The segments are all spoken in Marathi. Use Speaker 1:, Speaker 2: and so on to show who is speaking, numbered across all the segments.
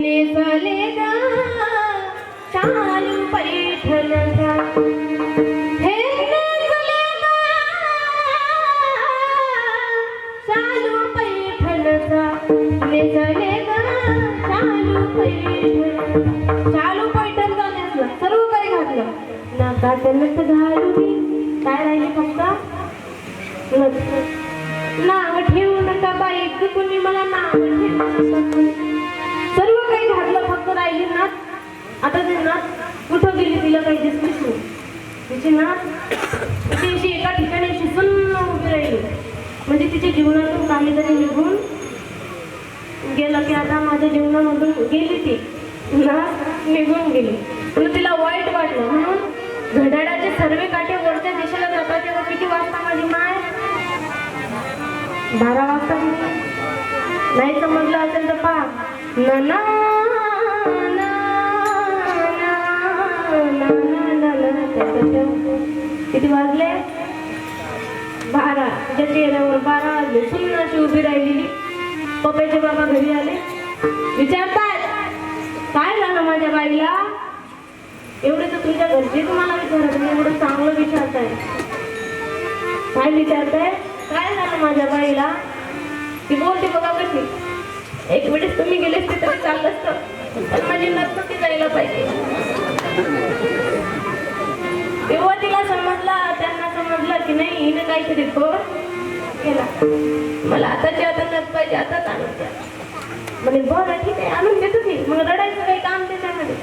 Speaker 1: नेसलेगा चालू पैठणचा हे नेसलेगा चालू पैठणचा नेसलेगा चालू पैठण चालू पैठणचा नेसला सर्व काही घातलं नाकात नथ घालून काय राहिले फक्त नाव ठेवू नका बाई कुणी मला नाव ठेवू नका सर्व काही घातलं फक्त राहिली नात आता ते नात कुठं गेली तिला काही दिसलीच नाही तिची नात तिची एका ठिकाणी अशी सुन्न उभी राहिली म्हणजे तिच्या जीवनातून काहीतरी निघून गेलं की आता माझ्या जीवनामधून गेली ती नात निघून गेली पण तिला वाईट वाटलं म्हणून घड्याळाचे सर्व काटे वरच्या दिशेला जातात तेव्हा किती वाजता माझी माय 12 वाजता नाही समजलं असेल तर पहा ना ना ना किती वाजले 12 तिच्या चेहऱ्यावर 12 वाजले सुन्न अशी उभी राहिलेली पप्पाचे बाबा घरी आले विचारतात काय झालं माझ्या बाईला एवढे तर तुमच्या घरचे तुम्हाला विचारत नाही एवढं चांगलं विचारताय काय विचारताय काय झालं माझ्या बाईला ती बोलते बघा कशी एक वेळेस तुम्ही गेलेस ते तरी चाललं असतं पण माझी नक्की जायला पाहिजे तेव्हा तिला समजलं त्यांना समजलं की नाही हिने काहीतरी केला मला आताच्या आता नत पाहिजे आताच आणून द्या म्हणजे बरं ठीक आहे आणून देतो की मग रडायचं काही काम त्याच्यामध्ये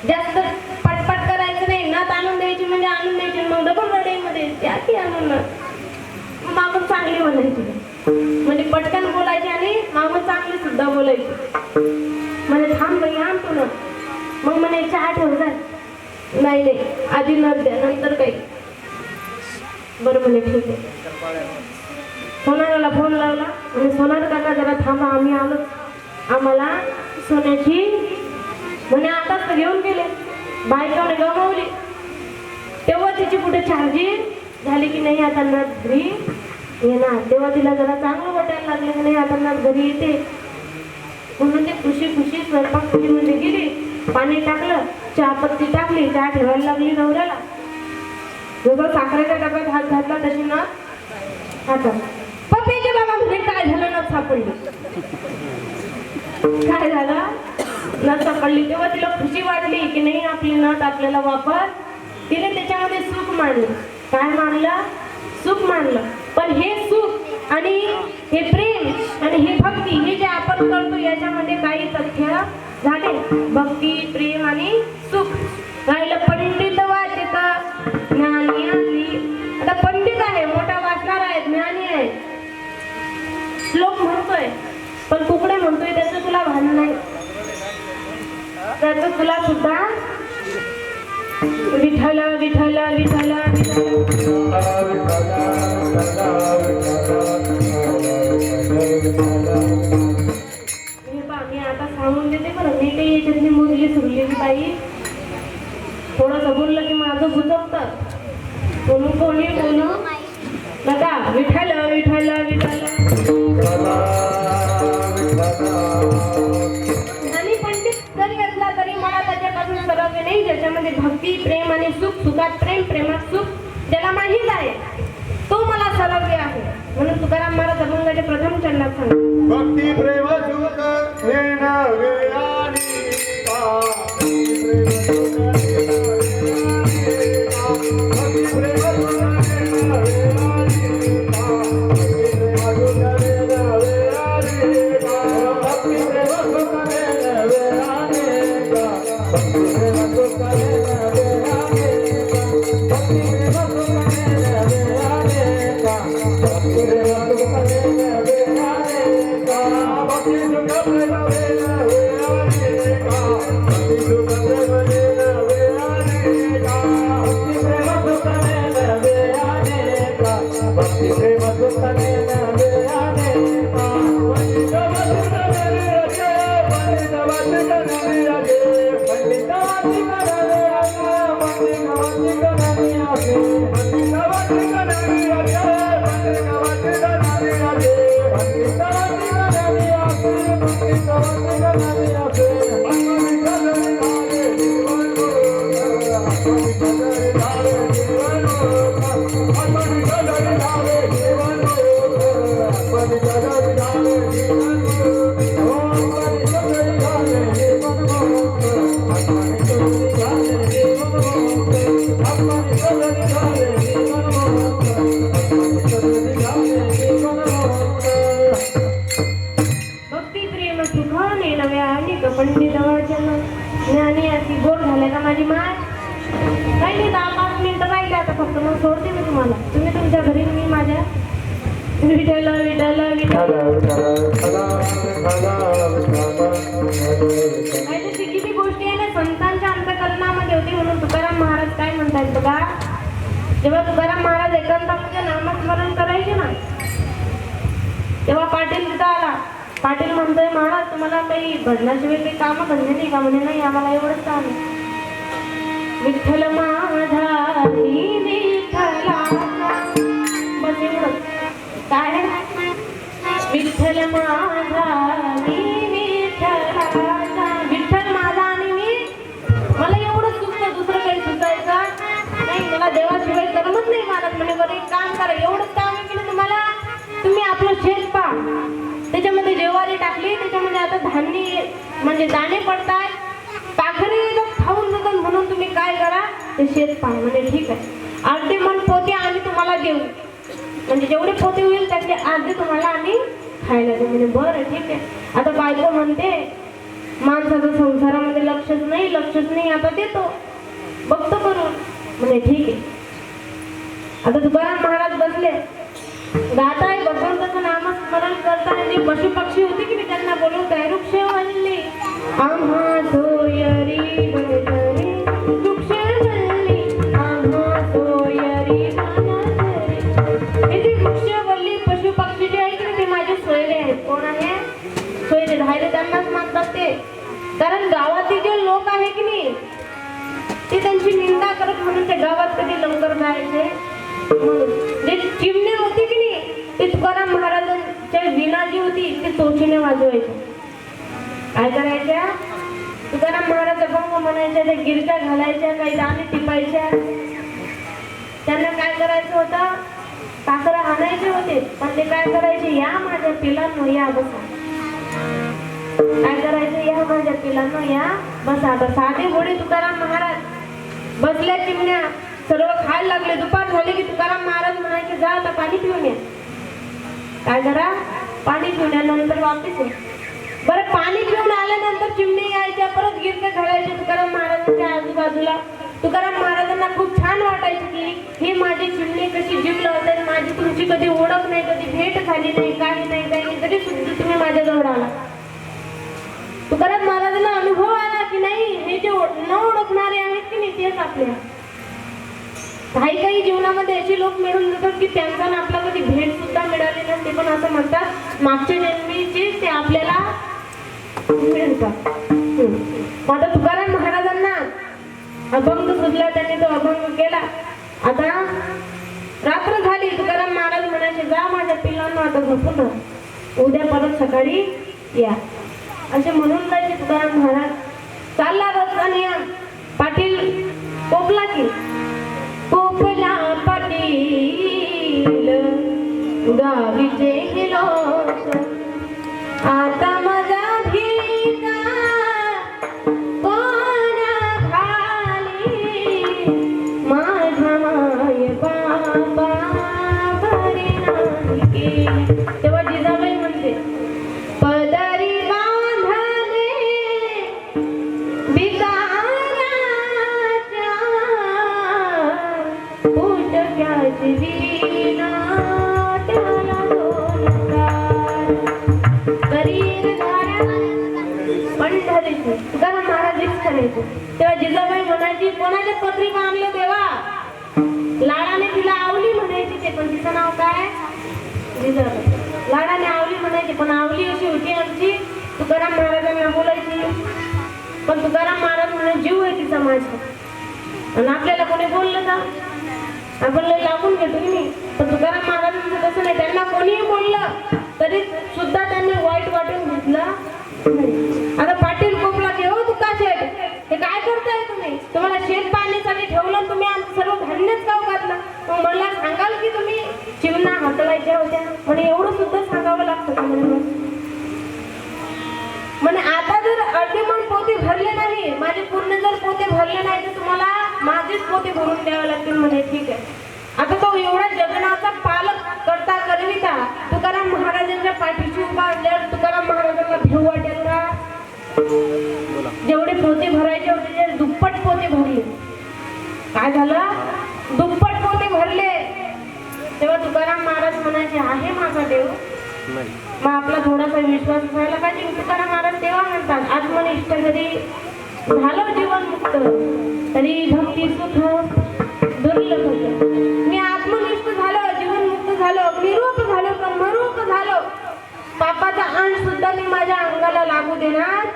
Speaker 1: जास्त पटपट करायचं नाही नत आणून द्यायची म्हणजे आणून द्यायची मग डबल रडाईमध्ये त्या की आणून नत मागून चांगली म्हणायची म्हणजे पटकन बोलायची आणि मागून चांगली सुद्धा बोलायची म्हणजे थांब बाई आणतो ना मग म्हणे चहा ठेव जाय नाही नाही आधी नत द्या नंतर काही बरं म्हणे ठीक आहे सोनाराला फोन लावला म्हणजे सोनार काका जरा थांबा आम्ही आलो आम्हाला सोन्याची म्हणे आताच तर घेऊन गेले बायकाने गमावली तेव्हा तिची कुठे चार्जिंग झाली की नाही आता नत घरी येणार तेव्हा तिला जरा चांगलं वाटायला लागलं की नाही आता नत घरी येते म्हणून ते खुशी स्वयंपाकमध्ये गेली पाणी टाकलं चहापत्ती टाकली चहा ठेवायला लागली नवऱ्याला जसं साखरेच्या डब्यात हात घातला तशी नथ हातात पप्पाच्या बाबा म्हणे काय झालं नथ सापडली काय झालं नथ सापडली तेव्हा तिला खुशी वाटली की नाही आपली नथ आपल्याला वापर तिने त्याच्यामध्ये सुख मानलं काय मानलं सुख मानलं पण हे सुख आणि हे प्रेम आणि हे भक्ती हे जे आपण करतो याच्यामध्ये काही तथ्य झाले भक्ती प्रेम आणि सुख राहिलं पंडित वाचित ज्ञानी आली आता पंडित आहे मोठा वाचणार आहे ज्ञानी आहे श्लोक म्हणतोय पण कुकडे म्हणतोय त्याचं तुला भान नाही त्याचं तुला सुद्धा विठ्ठल विठ्ठल विठ्ठल मी आता सांगून देते बरं मी काही याच्यातली मुरली सुरलेली बाई थोडं बोललं की माझं बुजवतात म्हणून कोणी बोलू नका विठ्ठल विठ्ठल विठ्ठल आणि पंडित जरी असला तरी मला त्याच्यापासून सरव्य नाही ज्याच्यामध्ये भक्ती प्रेम आणि सुख सुखात प्रेम प्रेमात सुख ज्याला माहीत आहे तो मला सरव्य आहे म्हणून तुकाराम महाराज अभंगाचे प्रथम चरणात सांगतात
Speaker 2: भक्ती प्रेम सुख हे नव्हे आणि का भक्ती प्रेम सुख हे नव्हे आणि का भक्ती प्रेम सुख हे नव्हे आणि का भक्ती प्रेम सुख हे नव्हे आणि का भक्ती प्रेम सुख हे नव्हे आणि का भक्ती प्रेम सुख हे नव्हे आणि का भक्ती सुख प्रेम हे नव्हे आणि का भक्ती सुख प्रेम हे नव्हे आणि का भक्ती प्रेम सुख हे नव्हे आणि का भक्ती प्रेम सुख हे नव्हे आणि का पंडित वाचित नवी रचे पंडित वाचित नवी रचे पंडित वाचित नवी रचे पंडित वाचित नवी रचे पंडित वाचित नवी रचे पंडित वाचित नवी रचे पंडित वाचित नवी रचे
Speaker 1: भक्ती प्रेम सुखाने नव्या अनेक पंडित वचन ज्ञानी अशी गोड झाल्या का माझी माय. काही नाही 10-5 मिनिटं राहिले आता फक्त, मग सोडते मी तुम्हाला. तुम्ही तुमच्या घरी, मी माझ्या. विठ्ठल विठ्ठल विठ्ठल. माहिती किती गोष्टी आहे ना संतांच्या अंतःकरणामध्ये होती. म्हणून तुकाराम महाराज काय म्हणतात बघा, जेव्हा तुकाराम महाराज एकांतामध्ये नामस्मरण करायचे ना, तेव्हा पाटील तिथं आला. पाटील म्हणतोय, महाराज तुम्हाला काही भजनाशिवाय काही काम धंदे नाही का? म्हणे नाही, आम्हाला एवढंच काम आहे. विठ्ठल माझा विठ्ठला, बस एवढंच. काय विठ्ठल माझा विठ्ठला, विठ्ठल माझा आणि मी, मला एवढंच सुचतं, दुसरं काही सुचायचं नाही. मला देवाशिवाय करमत नाही महाराज. म्हणे बरं एक काम करा, एवढंच काम आहे की नाही तुम्हाला, तुम्ही आपलं शेत पहा, त्याच्यामध्ये ज्वारी टाकली, त्याच्यामध्ये आता धान्य म्हणजे दाणे पडताय, पाखरे खाऊन जातात, म्हणून तुम्ही काय करा, ते शेत पहा. म्हणजे ठीक आहे, अर्धे मन पोते आम्ही तुम्हाला देऊ, म्हणजे जेवढे पोते होईल त्यातले अर्धे तुम्हाला आम्ही खायला देऊ. म्हणजे बरं ठीक आहे. आता बायको म्हणते माणसाचं संसारामध्ये लक्षच नाही, आता देतो, बघतो करून. म्हणजे ठीक आहे. आता तुकाराम महाराज बसले, गाताय भगवंताचं नामस्मरण करताय. जे पशु पक्षी होते की त्यांना बोलवताय, वृक्षवल्ली आम्हा सोयरी बनतरी, वृक्षवल्ली आम्हा सोयरी बनतरी. हे जे वृक्षवल्ली पशु पक्षी जे आहे की ते माझे सोयरे आहेत. कोण आहे? सोयरे. धायरे त्यांनाच मानतात ते, कारण गावातील जे लोक आहे की नाही ते त्यांची निंदा करत, म्हणून ते गावात कधी लवकर जायचे. जे चिमणे होते की नाही ते तुकाराम महाराजांच्या वीणा जी होती ती चोचीने वाजवायचे. काय करायच्या? तुकाराम महाराज अभंग म्हणायच्या, त्या गिरक्या घालायच्या, काही दाणे टिपायच्या. त्यांना काय करायचं होतं? काकरा आणायचे होते, पण ते काय करायचे? या माझ्या पिलांनो या बसा. काय करायचे? या माझ्या पिलांनो या बसा. आता साधे घोडे तुकाराम महाराज बसल्या, चिमण्या सर्व खायला लागले. दुपार झाले की तुकाराम महाराज म्हणायचे, जा आता पाणी पिऊन या. काय करा? पाणी पिऊन या, नंतर वापिस या. बरं, पाणी पिऊन आल्यानंतर चिमणी यायच्या, परत गिरके घालायचे तुकाराम महाराजांच्या आजूबाजूला. तुकाराम महाराजांना खूप छान वाटायचे की हे माझे चिमणी कशी जीव लावतात, माझी तुमची कधी ओळख नाही, कधी भेट झाली नाही, काही नाही, तरी सुद्धा तुम्ही माझ्याजवळ आला. तुकाराम महाराजांना अनुभव आला की नाही, हे जे न ओळखणारे आहेत की नाही तेच आपल्या. काही जीवनामध्ये असे लोक मिळून जातात की त्यांचा ना आपला कधी भेट सुद्धा मिळाली नसते, पण असं म्हणतात मागच्या जन्मीचे ते आपल्याला मिळतात. आता तुकाराम महाराजांना अभंग सुचला, त्यांनी तो अभंग केला. आता रात्र झाली, तुकाराम महाराज म्हणायचे, जा माझ्या पिल्लांना आता झोपून राहा, उद्या परत सकाळी या. असे म्हणून जायचे तुकाराम महाराज. चालला रस्त्याने, पाटील पोपला की पोपला पाटील गावीचे लोक, आता माझा भिका कोणा खाली, माझा माय बाबा बरे नाही केली. तेव्हा जिजाबाई म्हणते, पदरी बांधले भिकाऱ्याच्या पोटक्याची वीणा, त्याला दोनकार करीर धारा पंढरीची. तुकाराम महाराज करायचे. तेव्हा जिजाबाई म्हणायची, कोणाच्या पत्रिका आणलं तेव्हा लाडाने तिला आवली म्हणायची. ते पण तिचं नाव काय? जिजाबाई. लाडाने आवली म्हणायची, पण आवली अशी होती आमची, तुकाराम महाराजांना बोलायची, पण तुकाराम महाराज म्हणून जीव आहे तिचा माझा. आणि आपल्याला कोणी बोललं का आपण लई लागून घेतो की नाही, पण तुकाराम महाराजांचं तसं नाही. त्यांना कोणीही बोललं तरी सुद्धा त्यांनी वाईट वाटून घेतलं आता पाटील कोपला घेऊ तुका शेत हे काय करताय तुम्ही? तुम्हाला शेत पाणीसाठी ठेवलं, तुम्ही आमचं सर्व धान्यच गाव घातलं. मग मला सांगाल की तुम्ही चिमणा हातवायच्या होत्या म्हणे, एवढं सुद्धा सांगावं लागतं का म्हणे आता जर अर्धेमन पोते भरले नाही, माझे पूर्ण जर पोते भरले नाही तर तुम्हाला माझेच पोते भरून द्यावे लागतील म्हणे. ठीक आहे. आता तो एवढा जगनाचा पालक करता करविता तुकाराम महाराजांच्या पाठीशी उभा असल्यावर तुकाराम महाराजांना भेव वाटेल का? जेवढे पोते भरायचे होते ते दुप्पट पोते भरले. काय झालं? दुप्पट पोते भरले. तेव्हा तुकाराम महाराज म्हणायचे, आहे माझा देव. मग आपला थोडासा विश्वास व्हायला पाहिजे. तुकाराम महाराज तेव्हा म्हणतात, आत्मनिष्ठ जरी झालं जीवन मुक्त तरी भक्ती सुख दुर्लभ होतं. मी आत्मनिष्ठ झालो, जीवन मुक्त झालो, निरूप झालो, ब्रह्मरूप झालो, पापाचा अंश सुद्धा मी माझ्या अंगाला लागू देणार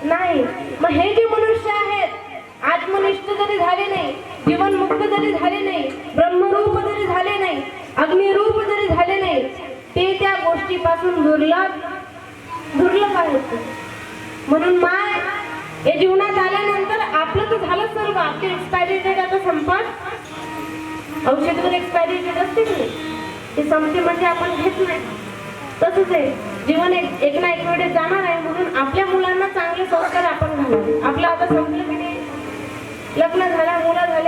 Speaker 1: नाही. मग हे जे मनुष्य आहेत आत्मनिष्ठ जरी झाले नाही, जीवन मुक्त जरी झाले नाही, ब्रह्मरूप जरी झाले नाही, अग्निरूप जरी झाले नाही, ते त्या गोष्टीपासून दुर्लभ आहेत. म्हणून माय हे जीवनात आल्यानंतर आपलं तर झालं सर्व. आपली एक्सपायरी डेट आता संपत, औषधावर एक्सपायरी डेट असते की नाही, ते संपते म्हणजे आपण घेत नाही. तसंच आहे जीवन, एक ना एक वेळेस जाणार आहे. म्हणून आपल्या मुलांना चांगले संस्कार आपण घालावे. आपलं आता संपलं की नाही, लग्न झाला, मुलं झाली,